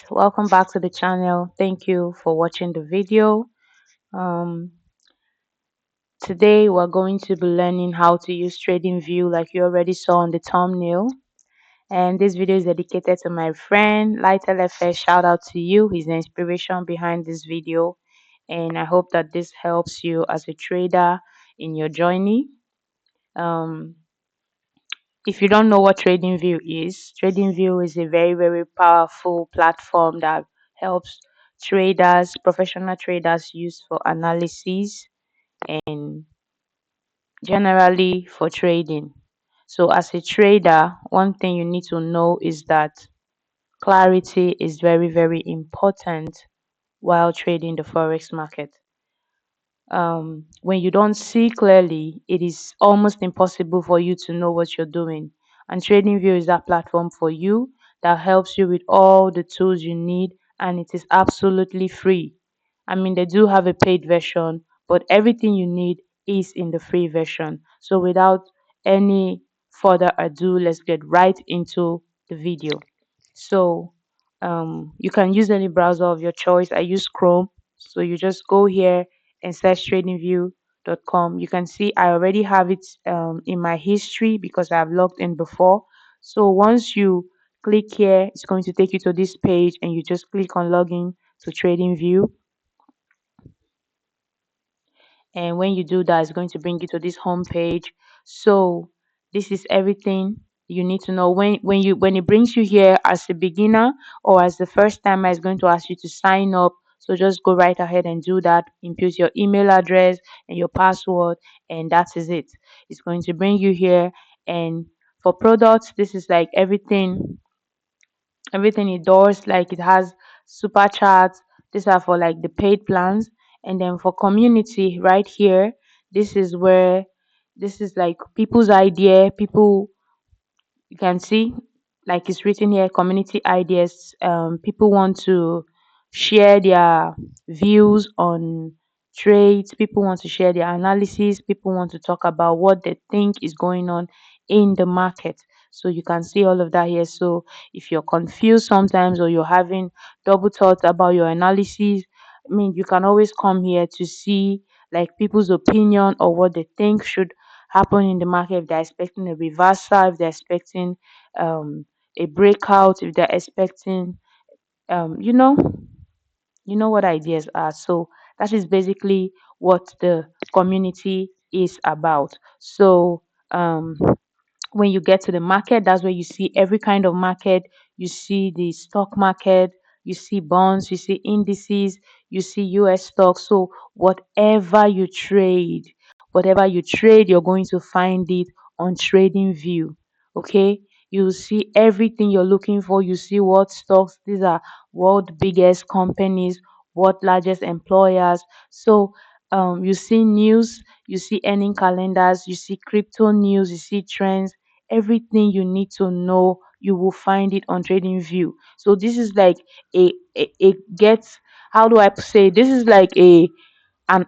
Welcome back to the channel. Thank you for watching the video. Um, Today we're going to be learning how to use TradingView like you already saw on the thumbnail. And this video is dedicated to my friend Light LFS. Shout out to you. He's the inspiration behind this video. And I hope that this helps you as a trader in your journey. Um, if you don't know what TradingView is a very, very powerful platform that helps professional traders use for analysis and generally for trading. So as a trader, one thing you need to know is that clarity is very, very important while trading the Forex market. When you don't see clearly, it is almost impossible for you to know what you're doing. And TradingView is that platform for you that helps you with all the tools you need, and it is absolutely free. I mean, they do have a paid version, but everything you need is in the free version. So, without any further ado, let's get right into the video. So, you can use any browser of your choice. I use Chrome. So, you just go here and search tradingview.com. You can see I already have it in my history because I've logged in before. So once you click here, it's going to take you to this page and you just click on login to TradingView. And when you do that, it's going to bring you to this home page. So this is everything you need to know. When it brings you here as a beginner or as the first timer, it's going to ask you to sign up. So just go right ahead and do that. Input your email address and your password, and that is it. It's going to bring you here. And for products, this is like everything it does. Like it has super chats. These are for like the paid plans. And then for community right here, this is where this is like people's idea. People, you can see like it's written here, community ideas. People want to share their views on trades. People want to share their analysis. People want to talk about what they think is going on in the market. So you can see all of that here. So if you're confused sometimes or you're having double thoughts about your analysis, I mean, you can always come here to see like people's opinion or what they think should happen in the market, if they're expecting a reversal, if they're expecting um, a breakout, if they're expecting, um, you know, you know what ideas are. So that is basically what the community is about. So when you get to the market, that's where you see every kind of market. You see the stock market, you see bonds, you see indices, you see US stocks. So whatever you trade, you're going to find it on TradingView. Okay. You see everything you're looking for. You see what stocks, these are world biggest companies, what largest employers. So you see news, you see earning calendars, you see crypto news, you see trends, everything you need to know, you will find it on TradingView. So this is like a get, how do I say, this is like an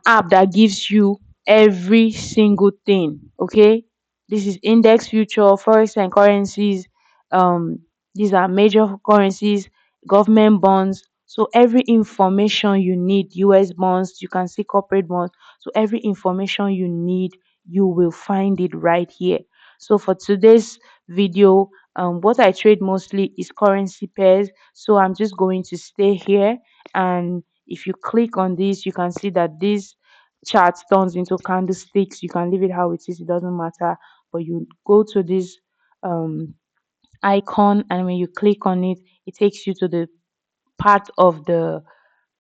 app that gives you every single thing. Okay, this is index future, forex and currencies. um these are major currencies, government bonds. So every information you need, US bonds, you can see corporate bonds. So every information you need, you will find it right here. So for today's video, what I trade mostly is currency pairs. So I'm just going to stay here, and if you click on this, you can see that this chart turns into candlesticks. You can leave it how it is, it doesn't matter. But you go to this um icon, and when you click on it, it takes you to the part of the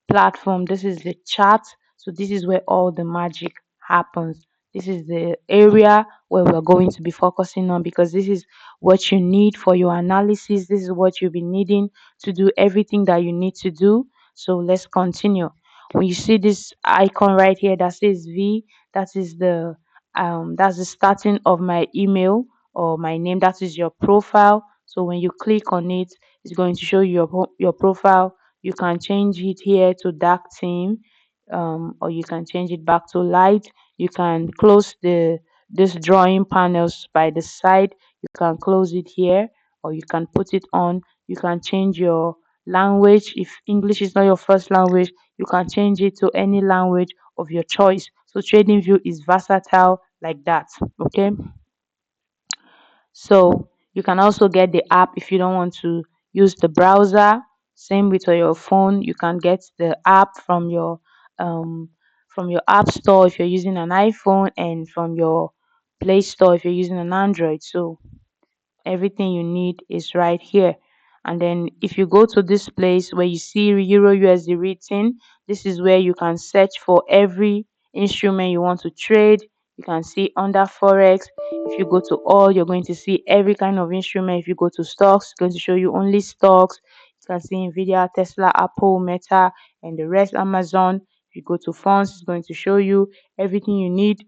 platform. This is the chart. So this is where all the magic happens. This is the area where we're going to be focusing on, because this is what you need for your analysis. This is what you'll be needing to do everything that you need to do. So let's continue. When you see this icon right here that says V, that is that's the starting of my email or my name. That is your profile. So when you click on it, it's going to show you your profile. You can change it here to dark theme, or you can change it back to light. You can close this drawing panels by the side. You can close it here, or you can put it on. You can change your language. If English is not your first language, you can change it to any language of your choice. So TradingView is versatile like that. Okay. So you can also get the app if you don't want to use the browser. Same with your phone. You can get the app um from your app store if you're using an iPhone, and from your Play Store if you're using an Android. So everything you need is right here. And then if you go to this place where you see Euro USD written, this is where you can search for every instrument you want to trade. You can see under Forex. If you go to all, you're going to see every kind of instrument. If you go to stocks, it's going to show you only stocks. You can see Nvidia, Tesla, Apple, Meta, and the rest, Amazon. If you go to funds, it's going to show you everything you need: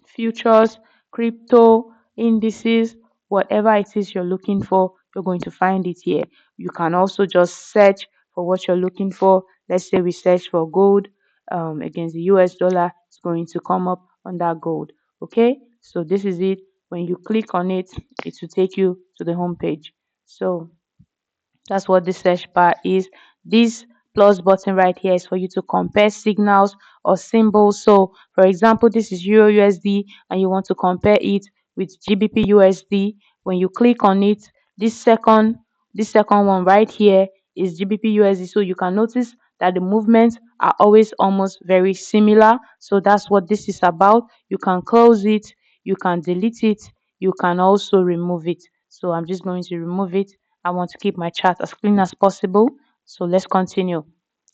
futures, crypto, indices, whatever it is you're looking for, you're going to find it here. You can also just search for what you're looking for. Let's say we search for gold against the US dollar, it's going to come up under gold. Okay, so this is it. When you click on it, it will take you to the home page. So that's what the search bar is. This plus button right here is for you to compare signals or symbols. So, for example, this is Euro USD and you want to compare it with GBP USD. When you click on it, this second this second one right here is GBP USD. So you can notice that the movements are always almost very similar. So that's what this is about. You can close it, you can delete it, you can also remove it. So I'm just going to remove it. I want to keep my chart as clean as possible. So let's continue.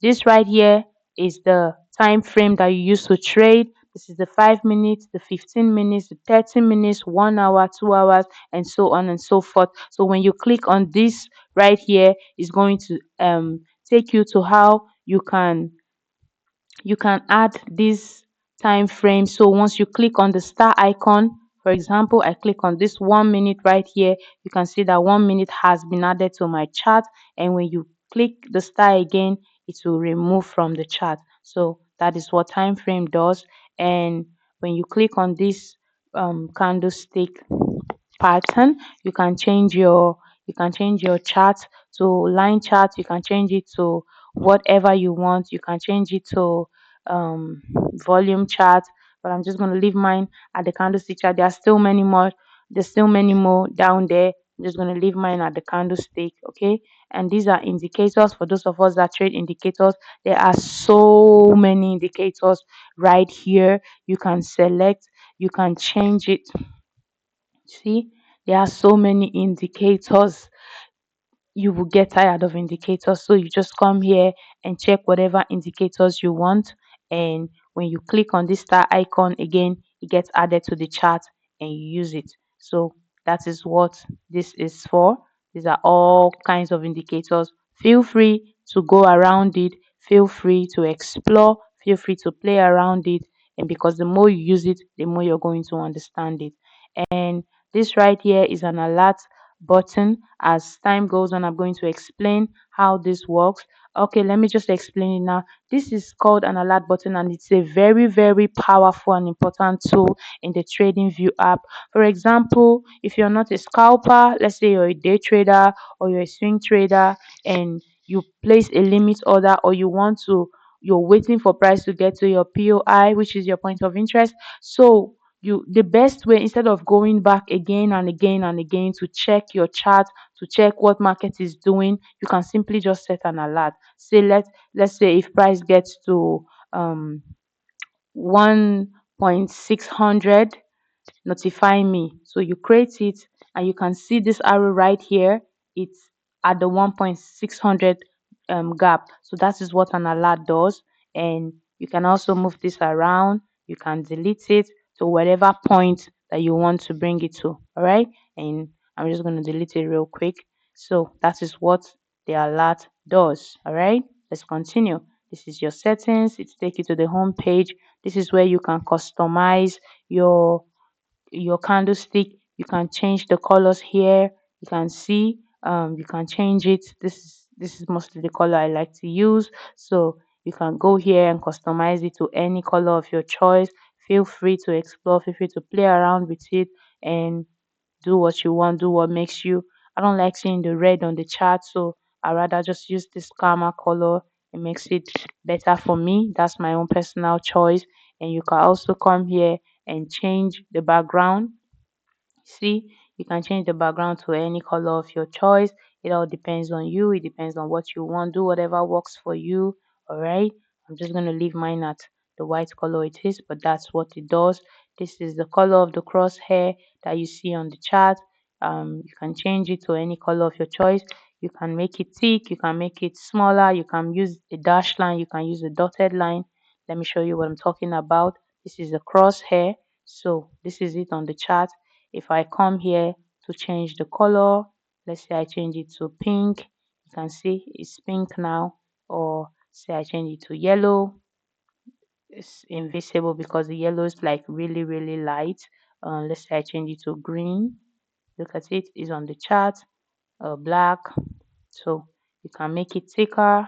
This right here is the time frame that you use to trade. This is the 5 minutes, the 15 minutes, the 30 minutes, 1 hour, 2 hours, and so on and so forth. So when you click on this right here, it's going to take you to how you can add this time frame. So once you click on the star icon, for example, I click on this 1 minute right here, you can see that 1 minute has been added to my chart. And when you click the star again, it will remove from the chart. So that is what time frame does. And when you click on this candlestick pattern, you can change your chart to line chart. You can change it to whatever you want. You can change it to volume chart, but I'm just going to leave mine at the candlestick chart. There's still many more down there. I'm just going to leave mine at the candlestick. Okay, and these are indicators. For those of us that trade indicators, there are so many indicators right here. You can select, you can change it. See, there are so many indicators. You will get tired of indicators. So you just come here and check whatever indicators you want. And when you click on this star icon again, it gets added to the chart and you use it. So that is what this is for. These are all kinds of indicators. Feel free to go around it. Feel free to explore. Feel free to play around it. And because the more you use it, the more you're going to understand it. And this right here is an alert button. As time goes on, I'm going to explain how this works. Okay, let me just explain it now. This is called an alert button, and it's a very, very powerful and important tool in the TradingView app. For example, if you're not a scalper, let's say you're a day trader or you're a swing trader, and you place a limit order, or you're waiting for price to get to your POI, which is your point of interest. So the best way, instead of going back again and again and again to check your chart, to check what market is doing, you can simply just set an alert. Say let's say if price gets to 1.600, notify me. So you create it, and you can see this arrow right here. It's at the 1.600 gap. So that is what an alert does. And you can also move this around. You can delete it to whatever point that you want to bring it to. All right. And I'm just going to delete it real quick. So that is what the alert does. All right. Let's continue. This is your settings. It takes you to the home page. This is where you can customize your candlestick. You can change the colors here. You can see, you can change it. This is mostly the color I like to use. So you can go here and customize it to any color of your choice. Feel free to explore, feel free to play around with it and do what you want, do what makes you. I don't like seeing the red on the chart, so I rather just use this calmer color. It makes it better for me. That's my own personal choice. And you can also come here and change the background. See, you can change the background to any color of your choice. It all depends on you. It depends on what you want. Do whatever works for you. All right. I'm just going to leave mine at the white color it is, but that's what it does. This is the color of the crosshair that you see on the chart. You can change it to any color of your choice. You can make it thick. You can make it smaller. You can use a dash line. You can use a dotted line. Let me show you what I'm talking about. This is the crosshair. So this is it on the chart. If I come here to change the color, let's say I change it to pink, you can see it's pink now, or say I change it to yellow, it's invisible because the yellow is like really, really light. Let's say I change it to green, look at it, it's on the chart, black. So you can make it thicker,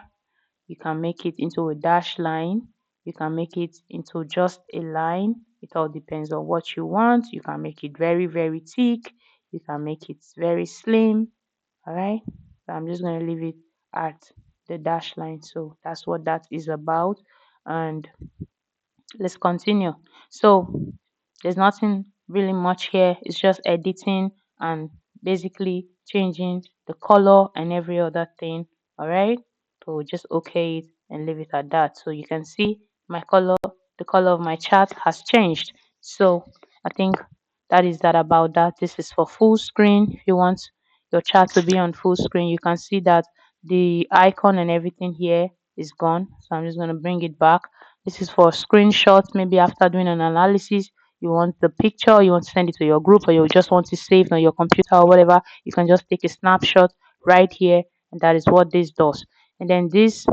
you can make it into a dash line. You can make it into just a line. It all depends on what you want. You can make it very, very thick. You can make it very slim. All right. So I'm just going to leave it at the dash line. So that's what that is about. And let's continue. So there's nothing really much here. It's just editing and basically changing the color and every other thing. All right. So just okay it and leave it at that. So you can see my color, the color of my chart has changed. So I think that is that about that. This is for full screen. If you want your chart to be on full screen, you can see that the icon and everything here is gone. So I'm just going to bring it back. This is for screenshots. Maybe after doing an analysis, you want the picture, you want to send it to your group, or you just want to save on your computer or whatever. You can just take a snapshot right here, and that is what this does. And then this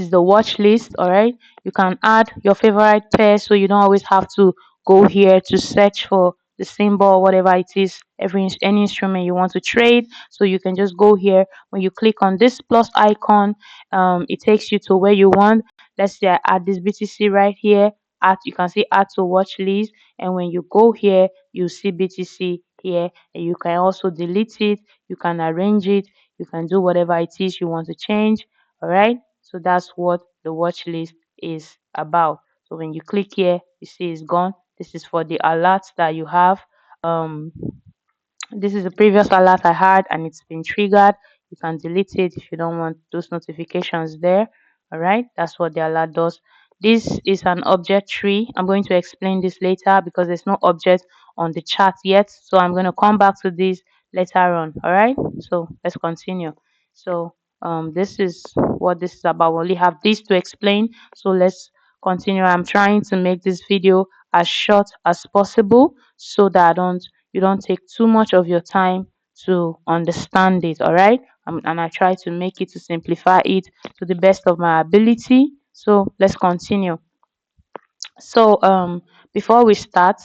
is the watch list. All right, you can add your favorite pair, so you don't always have to go here to search for the symbol or whatever it is. Any instrument you want to trade, so you can just go here. When you click on this plus icon, it takes you to where you want. Let's say I add this BTC right here. Add, you can see add to watch list, and when you go here, you see BTC here, and you can also delete it. You can arrange it. You can do whatever it is you want to change. All right. So that's what the watch list is about. So when you click here, you see it's gone. This is for the alerts that you have. Um, this is a previous alert I had and it's been triggered. You can delete it if you don't want those notifications there. All right, that's what the alert does. This is an object tree. I'm going to explain this later because there's no object on the chart yet. So I'm going to come back to this later on. All right, so let's continue. So this is what this is about. We only have this to explain. So let's continue. I'm trying to make this video as short as possible so that you don't take too much of your time to understand it. All right, and I try to make it to simplify it to the best of my ability. So let's continue. So before we start,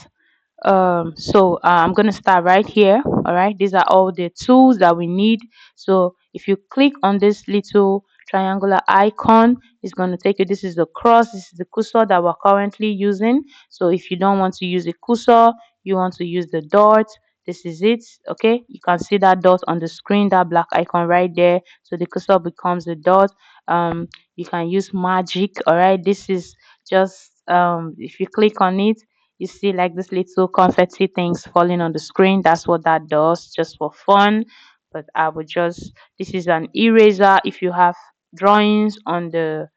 I'm going to start right here. All right, these are all the tools that we need. So if you click on this little triangular icon, it's going to take you, this is the cross, this is the cursor that we're currently using. So if you don't want to use a cursor, you want to use the dot, this is it. Okay, you can see that dot on the screen, that black icon right there. So the cursor becomes the dot. You can use magic. All right, this is just if you click on it, you see like this little confetti things falling on the screen. That's what that does, just for fun. But I would just, this is an eraser. If you have drawings on the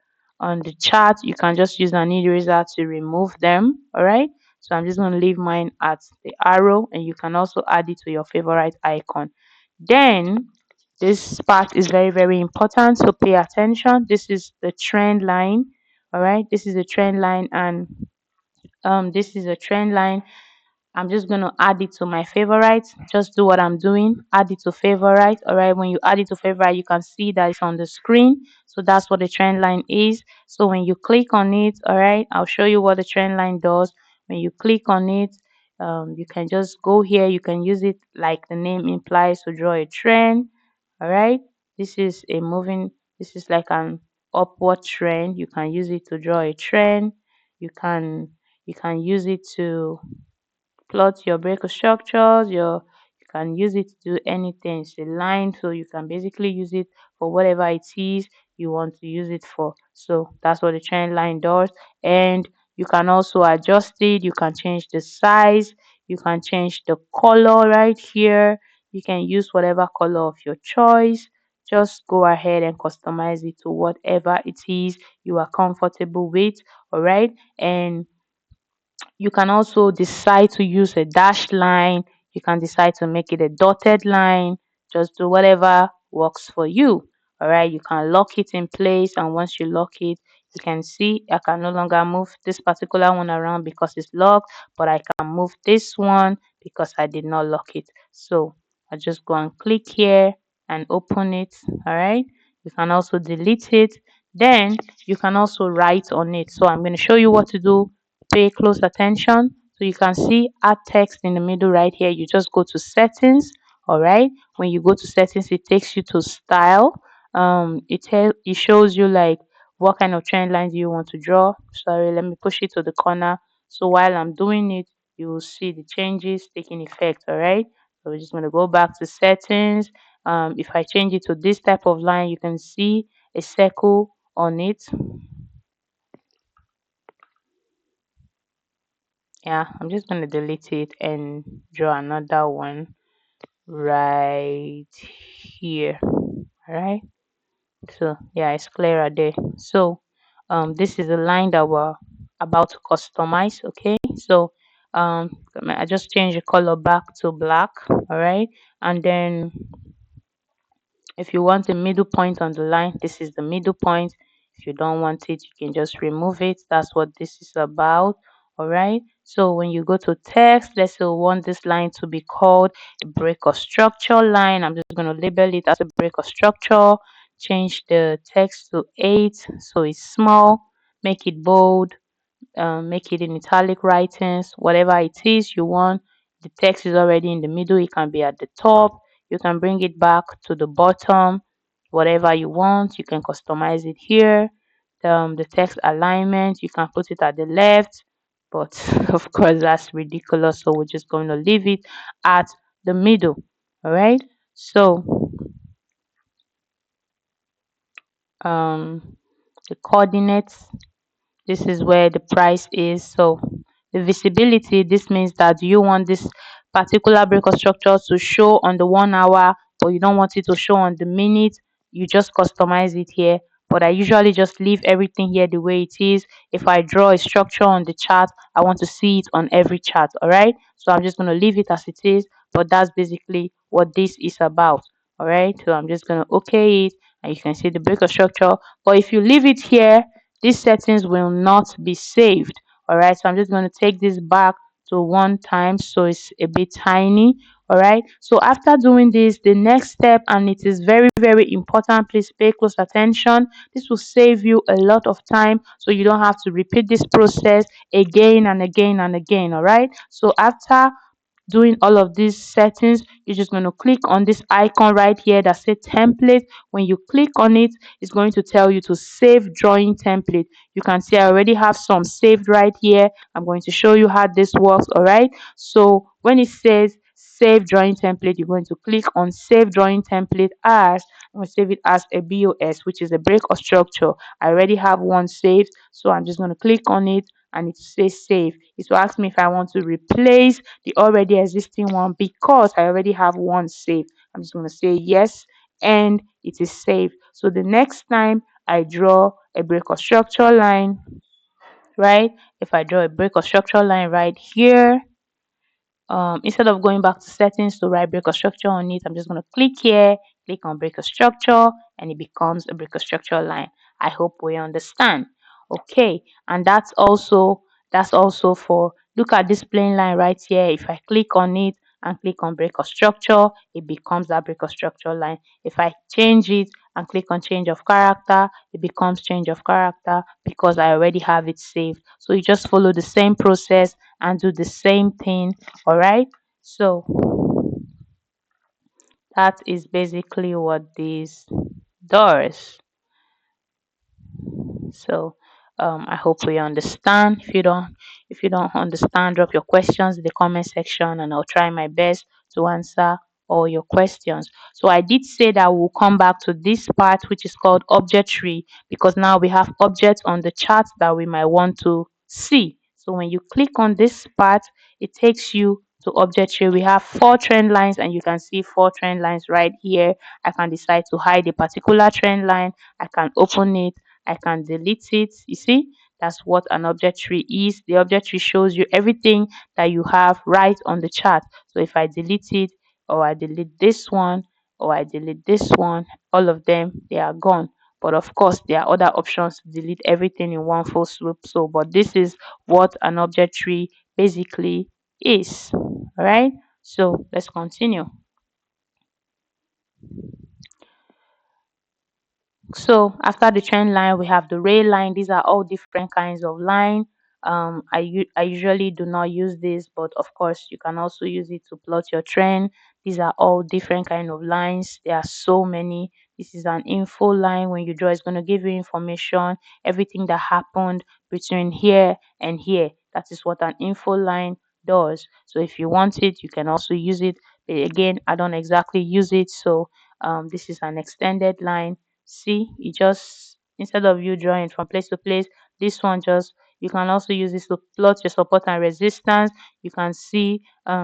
chart, you can just use an eraser to remove them. All right, so I'm just going to leave mine at the arrow, and you can also add it to your favorite icon. Then this part is very, very important, so pay attention. This is the trend line. All right, this is the trend line, and this is a trend line. I'm just going to add it to my favorite. Just do what I'm doing, add it to favorite. All right, when you add it to favorite, you can see that it's on the screen. So that's what the trend line is. So when you click on it, all right, I'll show you what the trend line does. When you click on it, you can just go here, you can use it like the name implies to draw a trend. All right, this is a moving, this is like an upward trend. You can use it to draw a trend. You can use it to plot your breaker structures, your, you can use it to do anything. It's a line, so you can basically use it for whatever it is you want to use it for. So that's what the trend line does. And you can also adjust it. You can change the size. You can change the color right here. You can use whatever color of your choice. Just go ahead and customize it to whatever it is you are comfortable with. All right. And you can also decide to use a dashed line. You can decide to make it a dotted line. Just do whatever works for you. All right. You can lock it in place. And once you lock it, you can see I can no longer move this particular one around because it's locked, but I can move this one because I did not lock it. So I just go and click here and open it. All right. You can also delete it. Then you can also write on it. So I'm going to show you what to do. Pay close attention. So you can see add text in the middle right here. You just go to settings. All right. When you go to settings, it takes you to style. It shows you like what kind of trend lines you want to draw. Sorry, let me push it to the corner. So while I'm doing it, you will see the changes taking effect. All right. So we're just going to go back to settings. If I change it to this type of line, you can see a circle on it. Yeah, I'm just going to delete it and draw another one right here. All right. So yeah, it's clearer there. So this is the line that we're about to customize. Okay. So I just change the color back to black. All right. And then if you want a middle point on the line, this is the middle point. If you don't want it, you can just remove it. That's what this is about. All right. So when you go to text, let's say we want this line to be called a break or structure line. I'm just going to label it as a break or structure. Change the text to 8 so it's small. Make it bold, make it in italic writings, whatever it is you want. The text is already in the middle, it can be at the top. You can bring it back to the bottom, whatever you want. You can customize it here. The text alignment, you can put it at the left, but of course that's ridiculous, so we're just going to leave it at the middle. All right. So um the coordinates, this is where the price is. So the visibility, this means that you want this particular break or structure to show on the 1 hour, but you don't want it to show on the minute. You just customize it here. But I usually just leave everything here the way it is. If I draw a structure on the chart, I want to see it on every chart. All right. So I'm just going to leave it as it is. But that's basically what this is about. All right. So I'm just going to OK it. And you can see the break or structure. But if you leave it here, these settings will not be saved. All right. So I'm just going to take this back to 1 time. So it's a bit tiny. All right. So after doing this, the next step, and it is very, very important, please pay close attention. This will save you a lot of time. So you don't have to repeat this process again and again and again. All right. So after doing all of these settings, you're just going to click on this icon right here that says template. When you click on it, it's going to tell you to save drawing template. You can see I already have some saved right here. I'm going to show you how this works. All right. So when it says save drawing template, you're going to click on save drawing template as, I'm going to save it as a BOS, which is a break or structure. I already have one saved, so I'm just going to click on it and it says save. It will ask me if I want to replace the already existing one. Because I already have one saved, I'm just going to say yes, and it is saved. So the next time I draw a break or structure line, right? If I draw a break or structure line right here, instead of going back to settings to write break or structure on it, I'm just going to click here, click on break or structure, and it becomes a break or structure line. I hope we understand. Okay, and that's also for, look at this plain line right here. If I click on it and click on break or structure, it becomes that break or structure line. If I change it and click on change of character, it becomes change of character because I already have it saved. So you just follow the same process and do the same thing. All right. So that is basically what this does. So I hope we understand. If you don't understand, drop your questions in the comment section and I'll try my best to answer all your questions. So I did say that we'll come back to this part, which is called object tree, because now we have objects on the chart that we might want to see. So when you click on this part, it takes you to object tree. We have four trend lines, and you can see four trend lines right here. I can decide to hide a particular trend line. I can open it. I can delete it. You see, that's what an object tree is. The object tree shows you everything that you have right on the chart. So if I delete it, or I delete this one, or I delete this one, all of them, they are gone. But of course, there are other options to delete everything in one full swoop. So, but this is what an object tree basically is. All right. So let's continue. So after the trend line, we have the rail line. These are all different kinds of line. I usually do not use this, but of course you can also use it to plot your trend. These are all different kind of lines. There are so many. This is an info line. When you draw, it's going to give you information, everything that happened between here and here. That is what an info line does. So if you want it, you can also use it. But again, I don't exactly use it. So this is an extended line. See, you just, instead of you drawing from place to place, this one just, you can also use this to plot your support and resistance. You can see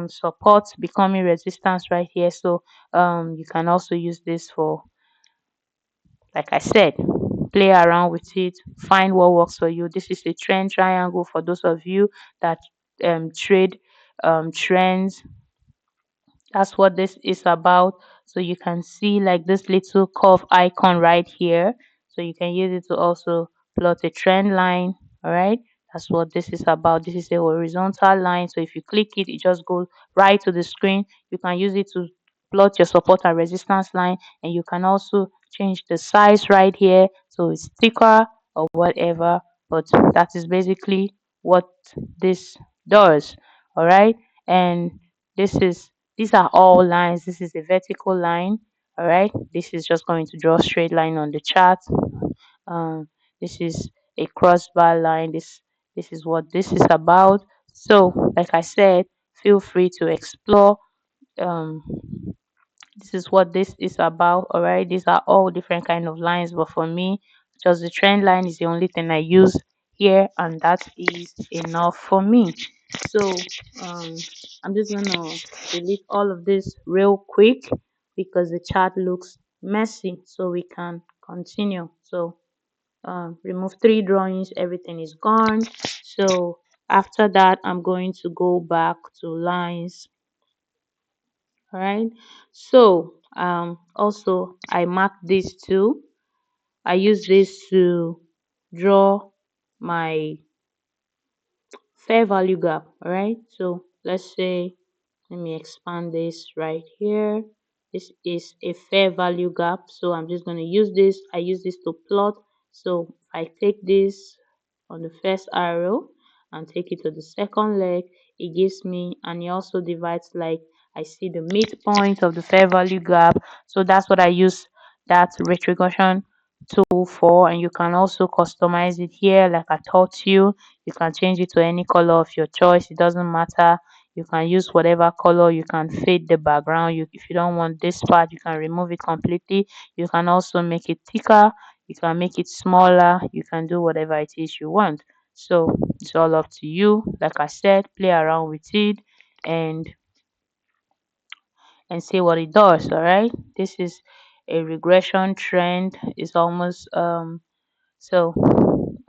support becoming resistance right here. So you can also use this for, like I said, play around with it, find what works for you. This is a trend triangle for those of you that trade trends. That's what this is about. So you can see like this little curve icon right here. So you can use it to also plot a trend line. All right. That's what this is about. This is a horizontal line. So if you click it, it just goes right to the screen. You can use it to plot your support and resistance line. And you can also change the size right here. So it's thicker or whatever. But that is basically what this does. All right. And this is these are all lines. This is a vertical line. All right. This is just going to draw a straight line on the chart. Um, this is a crossbar line. This is what this is about. So, like I said, feel free to explore. Um, this is what this is about. All right, these are all different kind of lines, but for me, just the trend line is the only thing I use here, and that is enough for me. So um I'm just gonna delete all of this real quick because the chart looks messy, so we can continue. So remove three drawings, everything is gone. So after that, I'm going to go back to lines. All right. So also I mark this too. I use this to draw my fair value gap. All right. So let's say, let me expand this right here. This is a fair value gap. So I'm just going to use this. I use this to plot. So if I take this on the first arrow and take it to the second leg, it gives me, and it also divides, like I see the midpoint of the fair value gap. So that's what I use that retrogression tool for. And you can also customize it here like I taught you. You can change it to any color of your choice. It doesn't matter. You can use whatever color. You can fade the background. If you don't want this part, you can remove it completely. You can also make it thicker. You can make it smaller. You can do whatever it is you want. So it's all up to you. Like I said, play around with it and see what it does. All right. This is a regression trend. It's almost so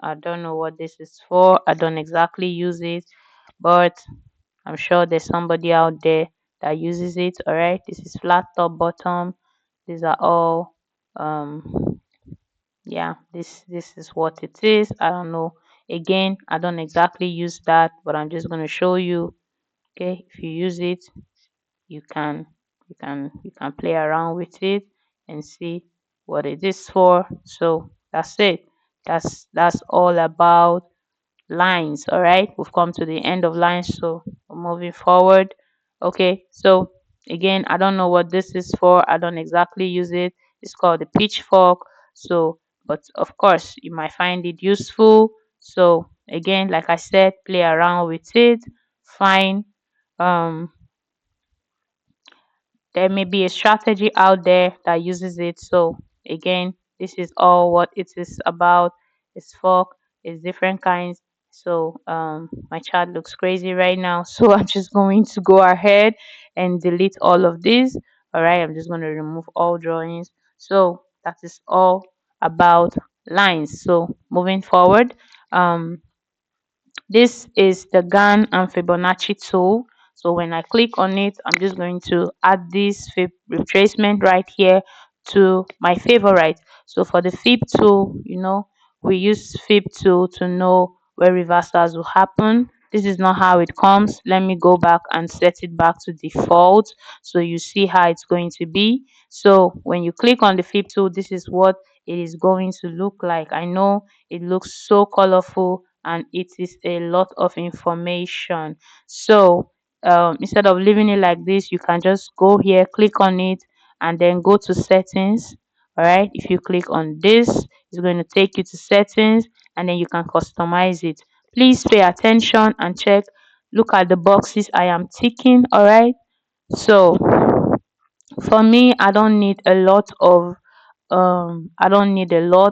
I don't know what this is for. I don't exactly use it, but I'm sure there's somebody out there that uses it. All right. This is flat top bottom. These are all yeah, this is what it is. I don't know. Again, I don't exactly use that, but I'm just going to show you. Okay, if you use it, you can you can play around with it and see what it is for. So that's it. That's all about lines. All right, we've come to the end of lines, so we're moving forward. Okay, so again, I don't know what this is for. I don't exactly use it. It's called the pitchfork. So but of course you might find it useful. So again, like I said, play around with it, find um there may be a strategy out there that uses it. So again, this is all what it is about. It's fork, it's different kinds. So my chart looks crazy right now. So I'm just going to go ahead and delete all of these. All right, I'm just going to remove all drawings. So that is all about lines. So moving forward, um this is the Gann and Fibonacci tool. So when I click on it, I'm just going to add this fib retracement right here to my favorite. So for the fib tool, we use fib tool to know where reversals will happen. This is not how it comes. Let me go back and set it back to default so you see how it's going to be. So when you click on the fib tool, this is what it is going to look like. I know it looks so colorful and it is a lot of information. So instead of leaving it like this, you can just go here, click on it, and then go to settings. All right, if you click on this, it's going to take you to settings, and then you can customize it. Please pay attention and check, look at the boxes I am ticking. All right, so for me, I don't need a lot.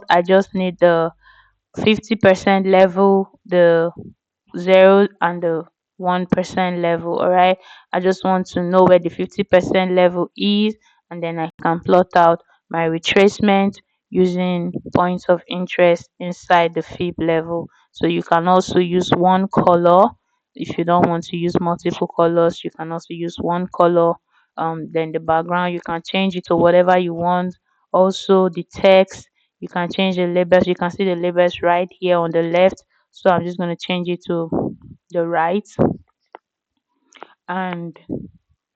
I just need the 50% level, the 0 and the 1% level. All right, I just want to know where the 50% level is, and then I can plot out my retracement using points of interest inside the fib level. So you can also use one color. If you don't want to use multiple colors, you can also use one color. Then the background, you can change it to whatever you want. Also the text, you can change the labels. You can see the labels right here on the left. So I'm just going to change it to the right, and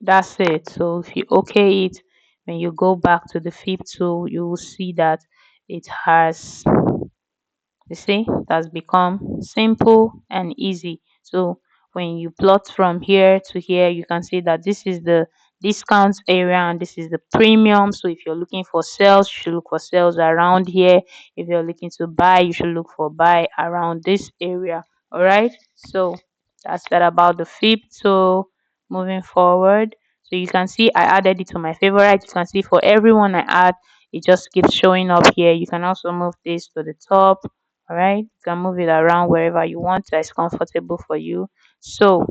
that's it. So if you okay it, when you go back to the fib tool, you will see that it has, you see, it has become simple and easy. So when you plot from here to here, you can see that this is the discount area and this is the premium. So if you're looking for sales, you should look for sales around here. If you're looking to buy, you should look for buy around this area. All right. So that's that about the fib. So moving forward, so you can see I added it to my favorite. You can see for everyone I add, it just keeps showing up here. You can also move this to the top. All right, you can move it around wherever you want that is comfortable for you. So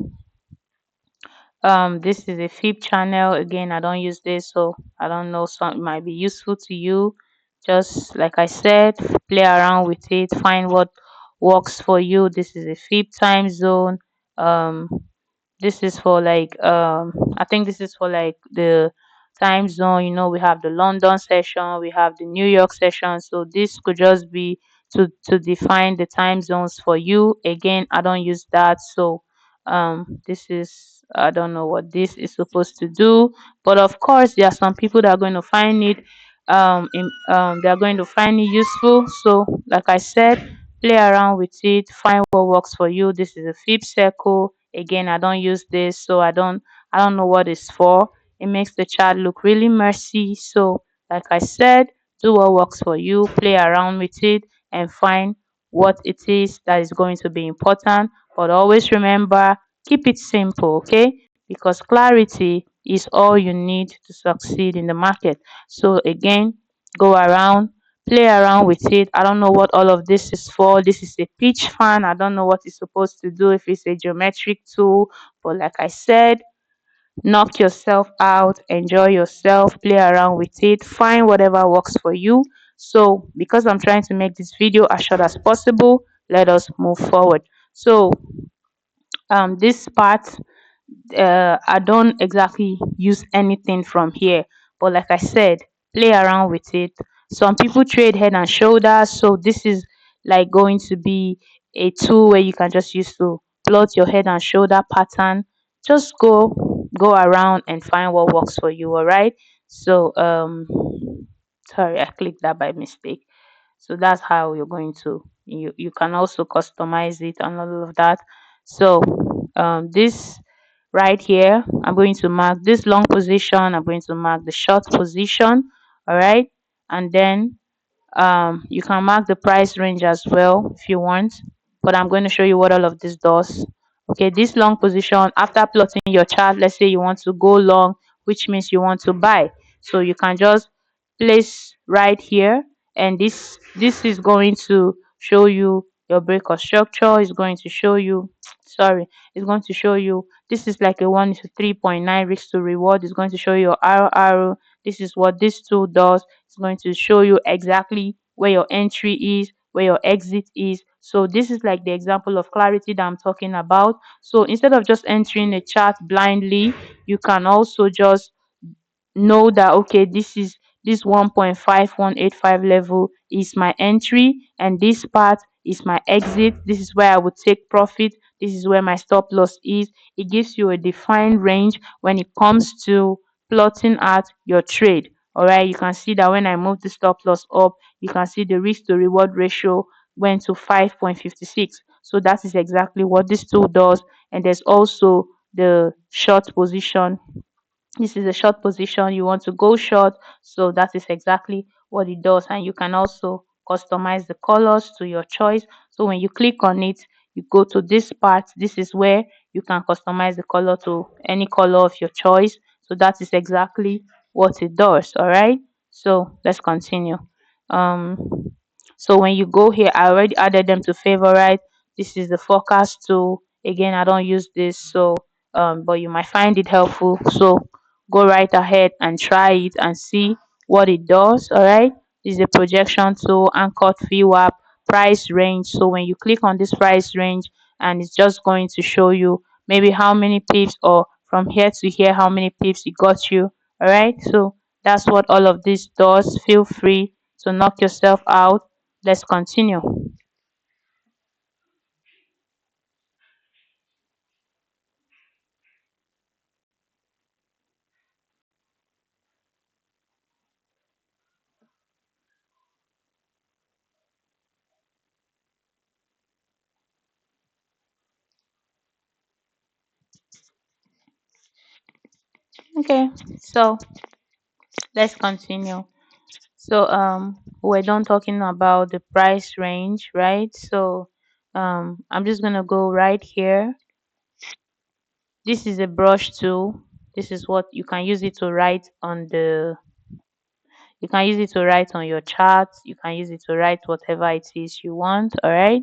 this is a fib channel. Again, I don't use this, so I don't know, some it might be useful to you. Just like I said, play around with it, find what works for you. This is a fib time zone. um this is for like I think this is for like the time zone. We have the London session, we have the New York session. So this could just be to define the time zones for you. Again, I don't use that. So this is, I don't know what this is supposed to do, but of course there are some people that are going to find it they are going to find it useful. So like I said, play around with it, find what works for you. This is a fib circle. Again, I don't use this, so I don't know what it's for. It makes the chart look really messy. So like I said, do what works for you, play around with it, and find what it is that is going to be important. But always remember, keep it simple, okay? Because clarity is all you need to succeed in the market. So again, go around, play around with it. I don't know what all of this is for. This is a pitch fan. I don't know what it's supposed to do, if it's a geometric tool. But like I said, knock yourself out, enjoy yourself, play around with it, find whatever works for you. So because I'm trying to make this video as short as possible, let us move forward. So this part, I don't exactly use anything from here, but like I said, play around with it. Some people trade head and shoulders, so this is like going to be a tool where you can just use to plot your head and shoulder pattern. Just go around and find what works for you. All right. So sorry, I clicked that by mistake. So that's how you're going to, you can also customize it and all of that. So this right here, I'm going to mark this long position, I'm going to mark the short position. All right, and then you can mark the price range as well if you want, but I'm going to show you what all of this does. Okay, this long position, after plotting your chart, let's say you want to go long which means you want to buy. So you can just place right here, and this is going to show you your break of structure. Is going to show you sorry, it's going to show you this is like a 1 to 3.9 risk to reward. It's going to show you your arrow. This is what this tool does. It's going to show you exactly where your entry is, where your exit is. So this is like the example of clarity that I'm talking about. So instead of just entering a chart blindly, you can also just know that okay, this 1.5185 level is my entry, and this part is my exit. This is where I would take profit. This is where my stop loss is. It gives you a defined range when it comes to plotting out your trade. All right, you can see that when I move the stop loss up, you can see the risk to reward ratio went to 5.56. So that is exactly what this tool does. And there's also the short position. This is a short position, you want to go short, so that is exactly what it does. And you can also customize the colors to your choice. So when you click on it, you go to this part. This is where you can customize the color to any color of your choice. So that is exactly what it does. All right, so let's continue. um so when you go here, I already added them to favorite. This is the forecast tool. Again, I don't use this, so but you might find it helpful. So go right ahead and try it and see what it does. All right, this is a projection tool, anchored VWAP, price range. So when you click on this price range, and it's just going to show you maybe how many pips, or from here to here how many pips it got you. All right, so that's what all of this does. Feel free to knock yourself out. Let's continue. Okay, so let's continue. So we're done talking about the price range, right? So I'm just gonna go right here. This is a brush tool. This is what you can use it to write on the you can use it to write on your charts. You can use it to write whatever it is you want. All right.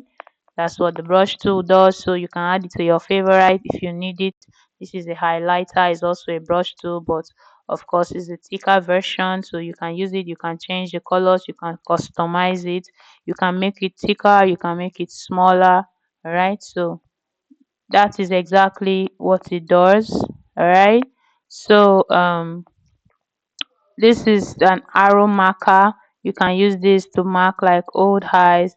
That's what the brush tool does. So you can add it to your favorite if you need it. This is a highlighter. It's also a brush tool, but of course it's a thicker version. So you can use it. You can change the colors. You can customize it. You can make it thicker. You can make it smaller. All right. So that is exactly what it does. All right. So this is an arrow marker. You can use this to mark like old highs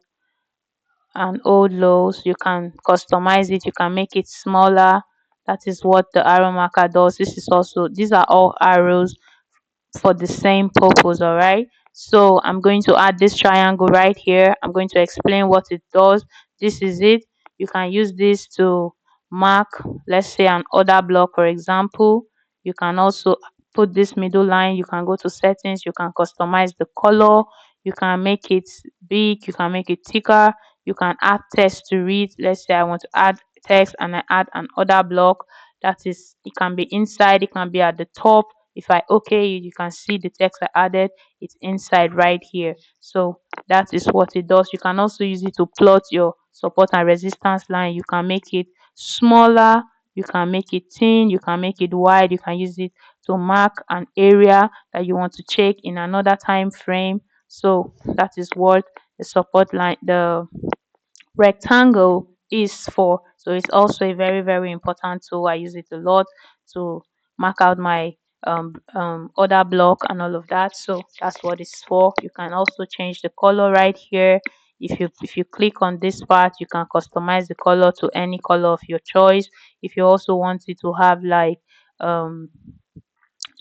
and old lows. You can customize it, you can make it smaller. That is what the arrow marker does. These are all arrows for the same purpose. All right, so I'm going to add this triangle right here. I'm going to explain what it does. This is it. You can use this to mark, let's say, an order block, for example. You can also put this middle line. You can go to settings, you can customize the color, you can make it big, you can make it thicker, you can add text to read. Let's say I want to add text and I add an order block. That is, it can be inside, it can be at the top. If I okay it, you can see the text I added. It's inside right here. So that is what it does. You can also use it to plot your support and resistance line. You can make it smaller, you can make it thin, you can make it wide. You can use it to mark an area that you want to check in another time frame. So that is what the support line, the rectangle is for. So it's also a very, very important tool. I use it a lot to mark out my order block and all of that. So that's what it's for. You can also change the color right here. If you click on this part, you can customize the color to any color of your choice. If you also want it to have like um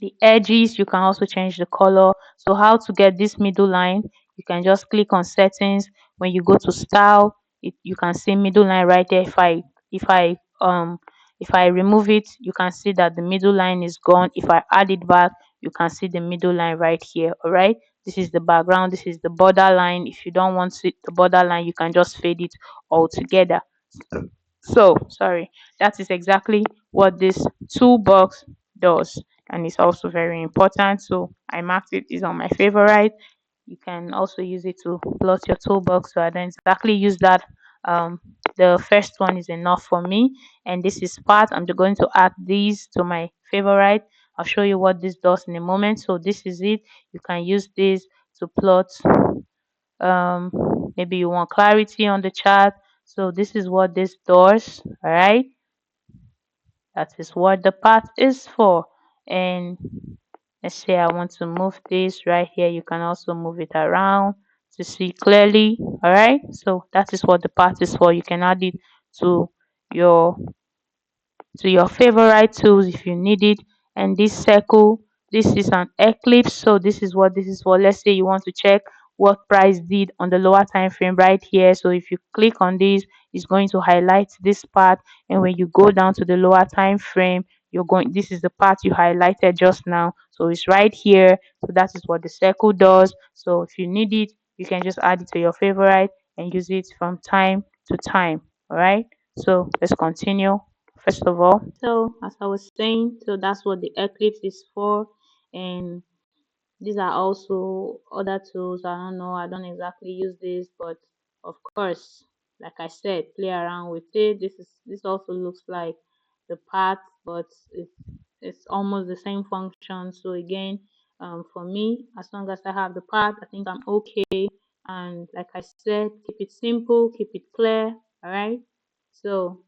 the edges, you can also change the color. So how to get this middle line, you can just click on settings. When you go to style, you can see middle line right there. If I remove it, you can see that the middle line is gone. If I add it back, you can see the middle line right here. All right, this is the background, this is the border line. If you don't want the border line, you can just fade it all together. So sorry, that is exactly what this toolbox does. and it's also very important. So I marked it is on my favorite. You can also use it to plot your toolbox. So I don't exactly use that. Um, the first one is enough for me, and this is part. I'm just going to add these to my favorite. I'll show you what this does in a moment. So this is it. You can use this to plot. Um, Maybe you want clarity on the chart. So this is what this does. All right, that is what the path is for. And let's say I want to move this right here. You can also move it around to see clearly. All right. So that is what the path is for. You can add it to your favorite tools if you need it. And this circle, this is an eclipse, so this is what this is for. Let's say you want to check what price did on the lower time frame right here. So if you click on this, it's going to highlight this part, and when you go down to the lower time frame, you're going, this is the part you highlighted just now, so it's right here. So that is what the circle does. So if you need it, you can just add it to your favorite and use it from time to time. All right, so let's continue. First of all, so as I was saying, so that's what the eclipse is for. And these are also other tools. I don't know, I don't exactly use this, but of course, like I said, play around with it. This also looks like the path, but it's almost the same function. So again, for me, as long as I have the path, I think I'm okay. And like I said, keep it simple, keep it clear. All right. So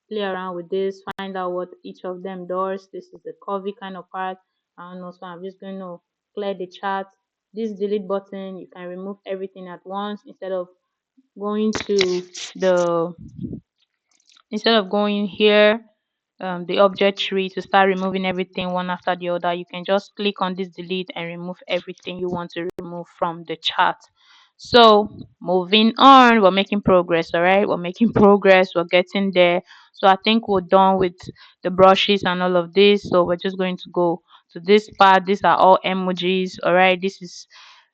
play around with this, find out what each of them does. This is the curvy kind of part. I don't know, so I'm just going to clear the chart. This delete button, you can remove everything at once instead of going to the instead of going here, the object tree, to start removing everything one after the other. You can just click on this delete and remove everything you want to remove from the chart. So moving on, we're making progress. All right, we're making progress, we're getting there. So I think we're done with the brushes and all of this, so we're just going to go to this part. These are all emojis. All right, this is,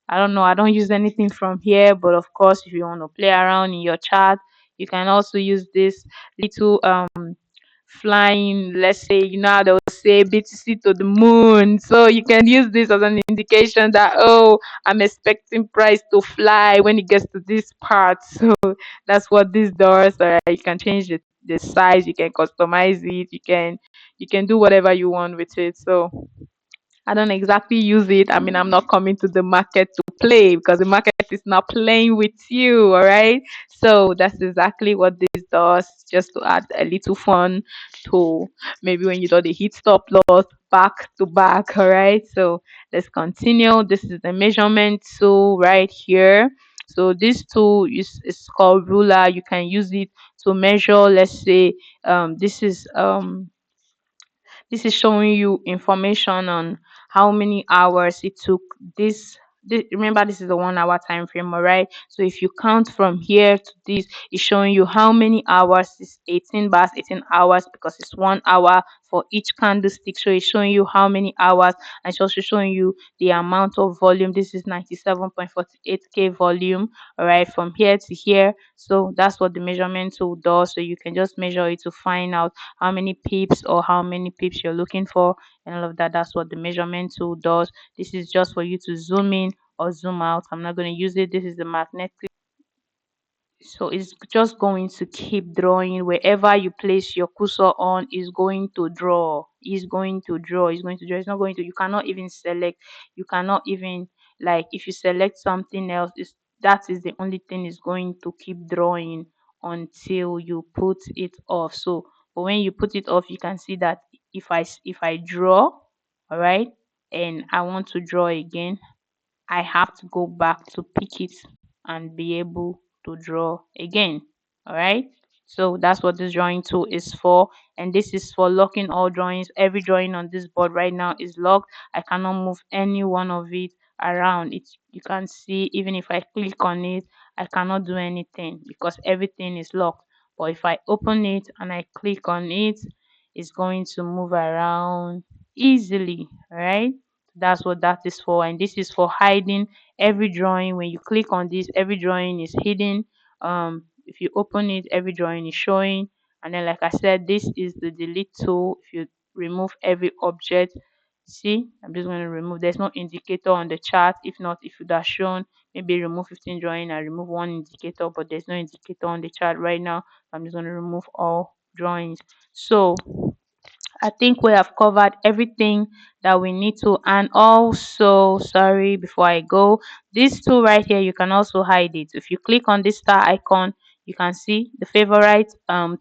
I don't know, I don't use anything from here, but of course, if you want to play around in your chart, you can also use this little flying, let's say, you know how they'll say BTC to the moon. So you can use this as an indication that, oh, I'm expecting price to fly when it gets to this part. So that's what this does. You can change the size, you can customize it, you can do whatever you want with it. So I don't exactly use it. I mean, I'm not coming to the market to play, because the market is not playing with you. All right. So that's exactly what this does, just to add a little fun to maybe when you do the hit stop loss back to back. All right. So let's continue. This is the measurement tool right here. So this tool is called ruler. You can use it to measure. Let's say this is showing you information on how many hours it took this. Remember, this is a 1 hour time frame, all right? So if you count from here to this, it's showing you how many hours. Is 18 bars, 18 hours, because it's 1 hour for each candlestick. So it's showing you how many hours, and it's also showing you the amount of volume. This is 97.48k volume, all right, from here to here. So that's what the measurement tool does. So you can just measure it to find out how many pips or how many pips you're looking for, and all of that. That's what the measurement tool does. This is just for you to zoom in or zoom out. I'm not going to use it. This is the magnetic, so it's just going to keep drawing. Wherever you place your cursor on is going to draw. Is going to draw. Is going to draw. It's not going to, you cannot even select. You cannot even, like, if you select something else, is that is the only thing is going to keep drawing until you put it off. So but when you put it off, you can see that if I draw, all right, and I want to draw again, I have to go back to pick it and be able to draw again. All right. So that's what this drawing tool is for. And this is for locking all drawings. Every drawing on this board right now is locked. I cannot move any one of it around. You can see, even if I click on it, I cannot do anything because everything is locked. But if I open it and I click on it, it's going to move around easily. All right. That's what that is for. And this is for hiding every drawing. When you click on this, every drawing is hidden. If you open it, every drawing is showing. And then, like I said, this is the delete tool. If you remove every object, See, I'm just going to remove. There's no indicator on the chart. If not, if it would shown, maybe remove 15 drawing and remove one indicator, but there's no indicator on the chart right now. I'm just going to remove all drawings. So I think we have covered everything that we need to. And also, sorry, before I go, this tool right here, you can also hide it. If you click on this star icon, you can see the favorite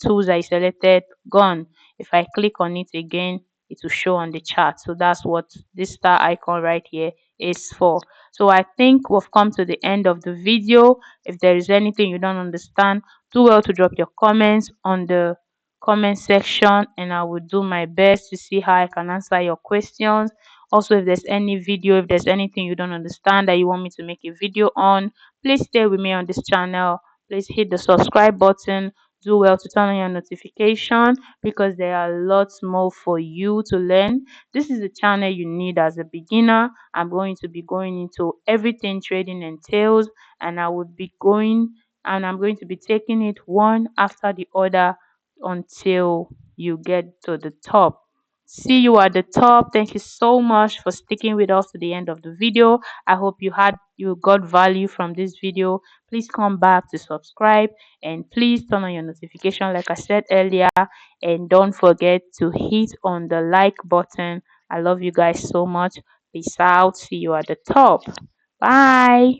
tools I selected gone. If I click on it again, it will show on the chart. So that's what this star icon right here is for. So I think we've come to the end of the video. If there is anything you don't understand, do well to drop your comments on the comment section, and I will do my best to see how I can answer your questions. Also, if there's any video, if there's anything you don't understand that you want me to make a video on, please stay with me on this channel. Please hit the subscribe button. Do well to turn on your notification because there are lots more for you to learn. This is the channel you need as a beginner. I'm going to be going into everything trading entails, and I'm going to be taking it one after the other until you get to the top. See you at the top. Thank you so much for sticking with us to the end of the video. I hope you got value from this video. Please come back to subscribe and please turn on your notification like I said earlier, and don't forget to hit on the like button. I love you guys so much. Peace out. See you at the top. Bye.